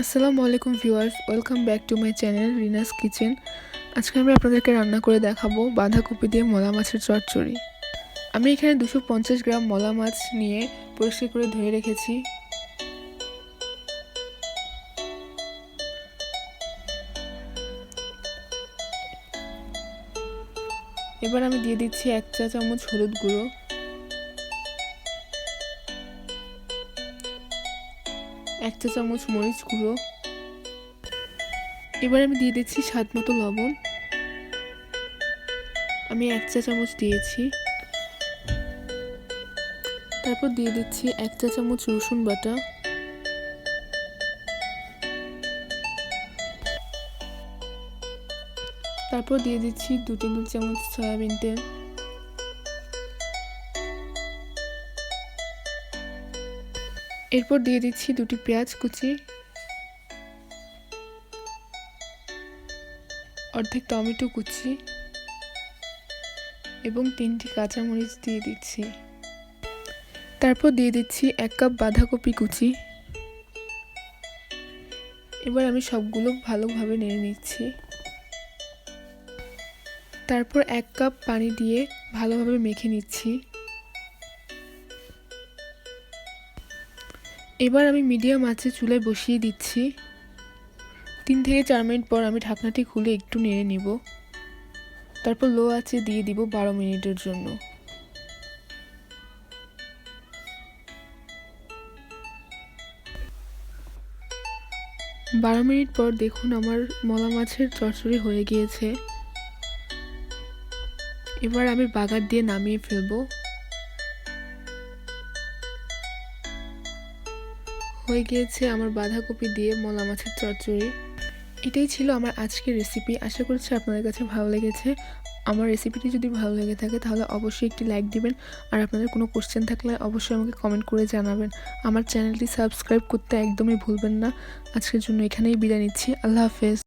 আসসালামু আলাইকুম viewers, welcome back to my channel Rina's kitchen. আজকে আমি আপনাদেরকে রান্না করে দেখাবো বাঁধাকপি দিয়ে মলা মাছের চচ্চড়ি। আমি এখানে 250 গ্রাম মলা মাছ নিয়ে পরিষ্কার করে ধুয়ে রেখেছি। এবার আমি দিয়ে দিচ্ছি 1 চা চামচ হলুদ গুঁড়ো, 1 চা চামচ মরিচ গুঁড়ো। এবার আমি দিয়ে দিচ্ছি স্বাদ মতো লবণ, আমি 1 চা চামচ দিয়েছি। তারপর দিয়ে দিচ্ছি 1 চা চামচ রসুন বাটা, তারপর দিয়ে দিচ্ছি 2 টেবিল চামচ সয়াবিন তেল, এরপর দিয়ে দিচ্ছি 2টি পেঁয়াজ কুচি, অর্ধেক টমেটো কুচি এবং 3টি কাঁচামরিচ দিয়ে দিচ্ছি। তারপর দিয়ে দিচ্ছি 1 কাপ বাঁধাকপি কুচি। এবার আমি সবগুলো ভালোভাবে নেড়ে নিচ্ছি। তারপর 1 কাপ পানি দিয়ে ভালোভাবে মেখে নিচ্ছি। এবার আমি মিডিয়াম আঁচে চুলায় বসিয়ে দিচ্ছি। 3 থেকে 4 মিনিট পর আমি ঢাকনাটি খুলে একটু নেড়ে নিব। তারপর লো আঁচে দিয়ে দিব 12 মিনিটের জন্য। বারো মিনিট পর দেখুন আমার মলা মাছের চচ্চড়ি হয়ে গিয়েছে। এবার আমি বাগার দিয়ে নামিয়ে ফেলবো। হয়ে গিয়েছে আমার বাঁধাকপি দিয়ে মলা মাছের চচ্চড়ি। এটাই ছিল আমার আজকের রেসিপি। আশা করছি আপনাদের কাছে ভালো লেগেছে। আমার রেসিপিটি যদি ভালো লেগে থাকে তাহলে অবশ্যই একটি লাইক দিবেন, আর আপনাদের কোনো কোশ্চেন থাকলে অবশ্যই আমাকে কমেন্ট করে জানাবেন। আমার চ্যানেলটি সাবস্ক্রাইব করতে একদমই ভুলবেন না। আজকের জন্য এখানেই বিদায় নিচ্ছি। আল্লাহ হাফেজ।